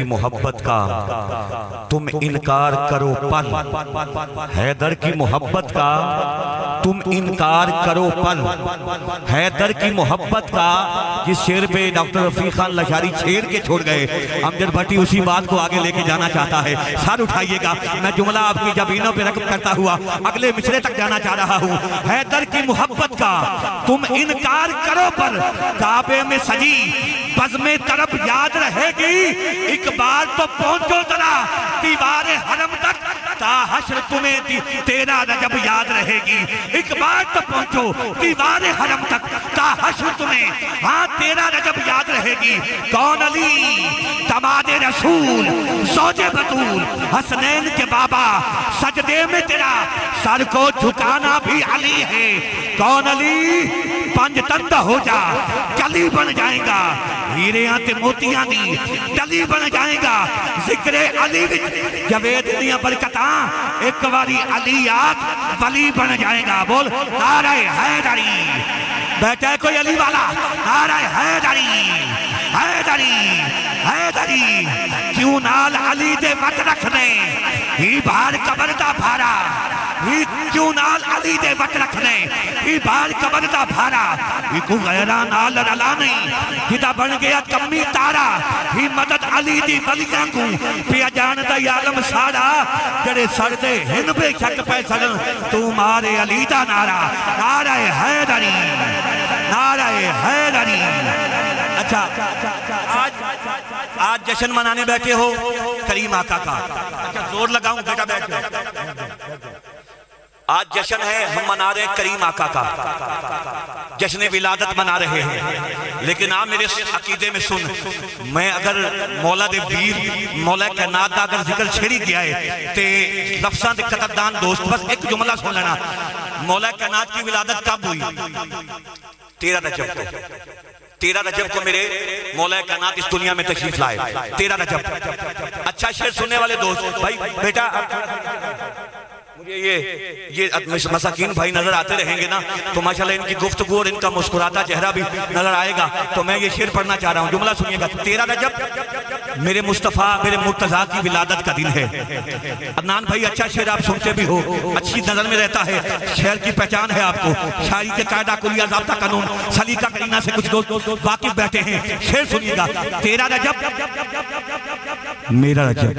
کی محبت کا تم انکار کرو پل، حیدر کی محبت کا تم انکار کرو پل، حیدر کی محبت کا۔ جس شعر پہ ڈاکٹر رفیق خان لشاری چھیڑ کے چھوڑ گئے، امجد بھٹی اسی بات کو آگے لے کے جانا چاہتا ہے۔ سر اٹھائیے گا، میں جملہ آپ کی جبینوں پہ رقم کرتا ہوا اگلے مصرعے تک جانا چاہ رہا ہوں۔ حیدر کی محبت کا تم انکار کرو پر، کعبے میں سجی بزم طرب یاد رہے گی، ایک بار تو پہنچو ذرا دیوار حرم تک، تا حشر تمہیں تیرا رجب یاد رہے گی، ایک بار تو پہنچو دیوار حرم تک، تا حشر تمہیں ہاں تیرا رجب یاد رہے گی۔ کون علی داماد رسول زوج بطول حسنین کے بابا، سجدے میں تیرا سر کو جھکانا بھی علی ہے۔ کون علی پنج تند ہو جا کلی بن جائیں گا، ہیریاں تے موتیاں دی ڈلی بن جائیں گا، ذکر علی جوید دیاں برکتاں ایک واری علیات ولی بن جائیں گا۔ بول نعرہ حیدری، بیٹھا ہے کوئی علی والا؟ نعرہ حیدری حیدری حیدری، کیوں نال علی دے وٹ رکھ دے ہی بھار قبر دا بھارا، ہی کیوں نال علی دے وٹ رکھ دے ہی بھار قبر دا بھارا، ہی کو غیران نال رلا نہیں جدا بن گیا کمی تارا، ہی مدد علی دی ولیاں کو پیا جان دا عالم سارا، جڑے سر دے ہن بے شک پہ سڑن تو مارے علی دا نعرہ، نعرہ حیدری نعرہ حیدری۔ اچھا آج جشن منانے بیٹھے ہو کریم آقا کا، اچھا زور لگاؤں بیٹا بیٹھ جائے۔ آج جشن ہے، ہم منا رہے ہیں کریم آقا کا، جشن ولادت منا رہے ہیں، لیکن آپ میرے عقیدے میں سن، میں اگر مولا دے ویر مولا کائنات دا اگر ذکر چھڑی گیا ہے تے لفظاں دے قدردان دوست بس ایک جملہ سن لینا۔ مولا کائنات کی ولادت کب ہوئی؟ 13 رجب کو، 13 رجب کو میرے مولا کائنات اس دنیا میں تشریف لائے، 13 رجب۔ اچھا شعر سننے والے دوست بھائی بیٹا، مجھے یہ مساکین بھائی نظر آتے رہیں گے نا تو ماشاءاللہ ان کی گفتگو اور ان کا مسکراتا چہرہ بھی نظر آئے گا، تو میں یہ شعر پڑھنا چاہ رہا ہوں، جملہ سنیے گا۔ 13 رجب میرے مصطفیٰ میرے مرتضیٰ کی ولادت کا دن ہے۔ عدنان بھائی اچھا شعر آپ سنتے بھی ہو، اچھی نظر میں رہتا ہے، شعر کی پہچان ہے آپ کو، شاعری کے قاعدہ کلیہ ضابطہ قانون سلیقہ کرینہ سے کچھ دوست واقف بیٹھے ہیں۔ شعر سنیے گا۔ 13 رجب میرا رجب،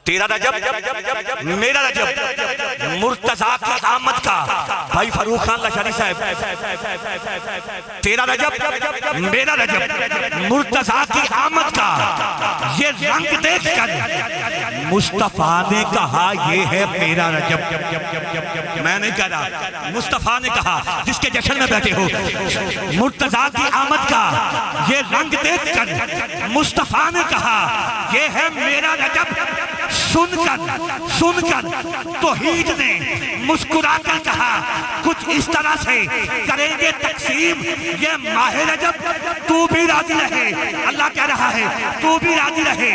13 رجب میرا رجب، مرتضیٰ کی آمد کا، بھائی فاروق خان لشاری صاحب، 13 رجب میرا رجب، مرتضیٰ کی آمد کا، یہ رنگ دیکھ کر مصطفیٰ نے کہا یہ ہے میرا رجب۔ میں نہیں کہہ رہا، مصطفیٰ نے کہا جس کے جشن میں بیٹھے ہو، مرتضیٰ کی آمد کا یہ رنگ دیکھ کر مصطفیٰ نے کہا یہ ہے میرا رجب۔ سن کر توحید نے مسکرا کر کہا کچھ اس طرح سے کریں گے تقسیم یہ ماہ رجب، تو بھی راضی رہے، اللہ کہہ رہا ہے تو بھی راضی رہے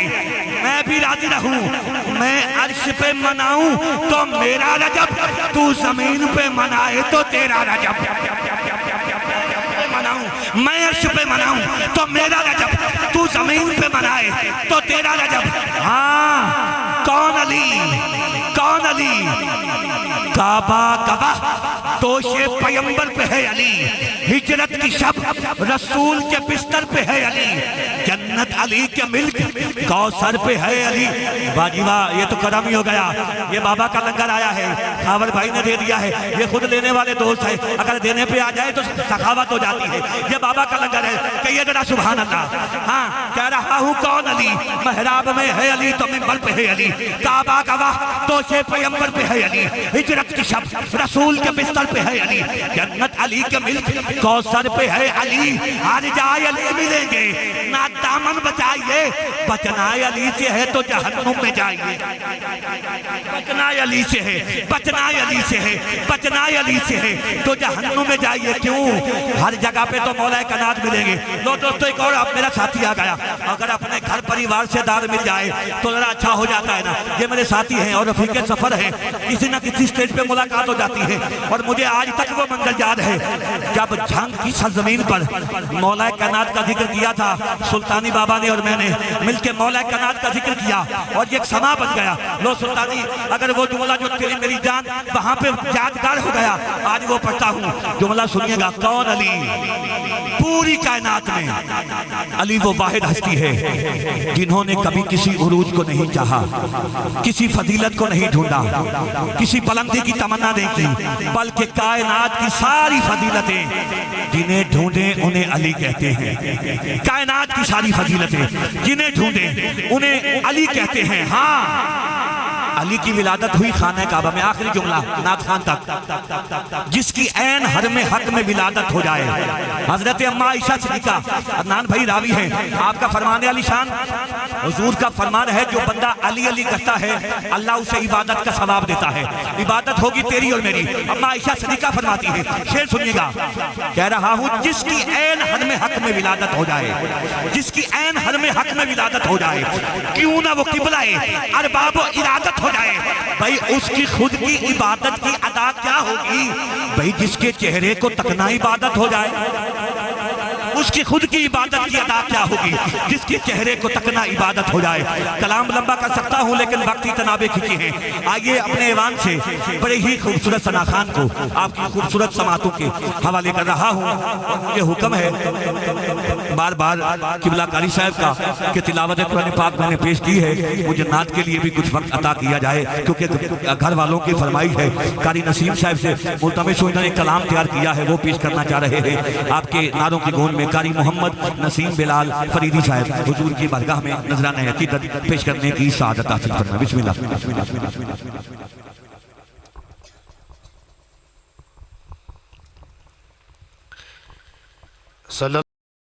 میں بھی راضی رہوں، میں عرش پہ مناؤں تو میرا رجب، تو زمین پہ منائے تو تیرا رجب، میں عرش پہ مناؤں تو میرا رجب، تو زمین پہ منائے تو تیرا رجب۔ ہاں کون علی، کون علی، کعبہ گواہ توش پیمبر پہ ہے علی، ہجرت کی شب رسول کے بستر پہ ہے علی، جنت علی کے ملک کوثر پہ ہے علی۔ باجی واہ، یہ تو کرم ہی ہو گیا، یہ بابا کا لنگر آیا ہے، خاور بھائی نے دے دیا ہے، یہ خود لینے والے دوست ہیں، اگر دینے پہ آ جائے تو سخاوت ہو جاتی ہے، یہ بابا کا لنگر ہے، کہیے ذرا سبحان اللہ۔ ہاں کہہ رہا ہوں کون علی، محراب میں ہے علی تو منبر پہ ہے علی، کعبہ گواہ توش پیمبر پہ ہے علی، ہجرت کی شب رسول کے بستر پہ ہے علی، جنت علی کے ملک کوثر پہ ہے علی، ہر جائے علی ملیں گے، نہ دامن بچائیے، بچنا علی سے ہے تو جہنم میں جائیے، بچنا علی سے ہے، بچنا علی سے ہے، بچنا علی سے ہے تو جہنم میں جائیے۔ کیوں؟ ہر جگہ پہ تو مولا کائنات ملیں گے۔ لو دوستو ایک اور آپ میرا ساتھی آ گیا، اگر اپنے ہے گھر پریوار سے دار مل جائے تو ذرا اچھا ہو جاتا ہے نا. یہ میرے ساتھی ہیں اور رفیق سفر ہیں, کسی نہ کسی سٹیج پہ ملاقات ہو جاتی ہے, اور مجھے آج تک وہ منظر یاد ہے جب جھنگ کی سرزمین پر مولا کائنات کا ذکر کیا تھا. سلطانی بابا نے اور میں نے مل کے مولا کائنات کا ذکر کیا اور یہ ایک سما بن گیا. لو سلطانی, اگر وہ جملہ جو تیری میری جان وہاں پہ یادگار ہو گیا, آج وہ پڑھتا ہوں. جملہ سنیے گا, کون علی پوری کائنات میں. علی وہ واحد ہستی ہے جنہوں نے کبھی کسی عروج کو نہیں چاہا, کسی فضیلت کو نہیں ڈھونڈا, کسی بلندی کی تمنا نہیں کی, بلکہ کائنات کی ساری فضیلتیں جنہیں ڈھونڈیں انہیں علی کہتے ہیں. کائنات کی ساری فضیلتیں جنہیں ڈھونڈیں انہیں علی کہتے ہیں. ہاں, علی کی ولادت ہوئی خانہ کعبہ میں. آخری جملہ نعت خان تک, جس کی عین حرم حق میں ولادت ہو جائے. حضرت اماں عائشہ صدیقہ, عدنان بھائی راوی ہیں, آپ کا فرمان علی شان, حضور کا فرمان ہے جو بندہ علی علی کرتا ہے اللہ اسے عبادت کا ثواب دیتا ہے. عبادت ہوگی تیری اور میری. اماں عائشہ صدیقہ فرماتی ہے, شعر سنیے گا, کہہ رہا ہوں جس کی عین حرم حق میں ولادت ہو جائے, جس کی عین حرم حق میں ولادت ہو جائے, کیوں نہ وہ قبلہ ارباب و ارادت ہو جائے. بھئی اس کی خود کی عبادت کی ادا کیا ہوگی؟ بھئی جس کے چہرے کو تکنا عبادت ہو جائے, اس کی خود کی عبادت کی ادا کیا ہوگی جس کے چہرے کو تکنا عبادت ہو جائے. کلام لمبا کر سکتا ہوں لیکن وقتی تنابیں کھینچی ہیں. آئیے اپنے ایوان سے بڑے ہی خوبصورت ثنا خان کو آپ کی خوبصورت سماعتوں کے حوالے کر رہا ہوں. اور مجھے حکم ہے بار بار قبلہ کاری صاحب کا کہ تلاوت قرآن پاک میں نے پیش کی ہے, مجھے نعت کے لیے بھی کچھ وقت عطا کیا جائے, کیونکہ گھر والوں کی فرمائش ہے. قاری نسیم صاحب سے ملتمس انہوں نے کلام تیار کیا ہے, وہ پیش کرنا چاہ رہے ہیں. آپ کے نعروں کی گون میں قاری محمد نسیم بلال فریدی صاحب حضور کی بارگاہ میں نذرانہ عقیدت پیش کرنے کی سعادت حاصل کرنا. بسم اللہ.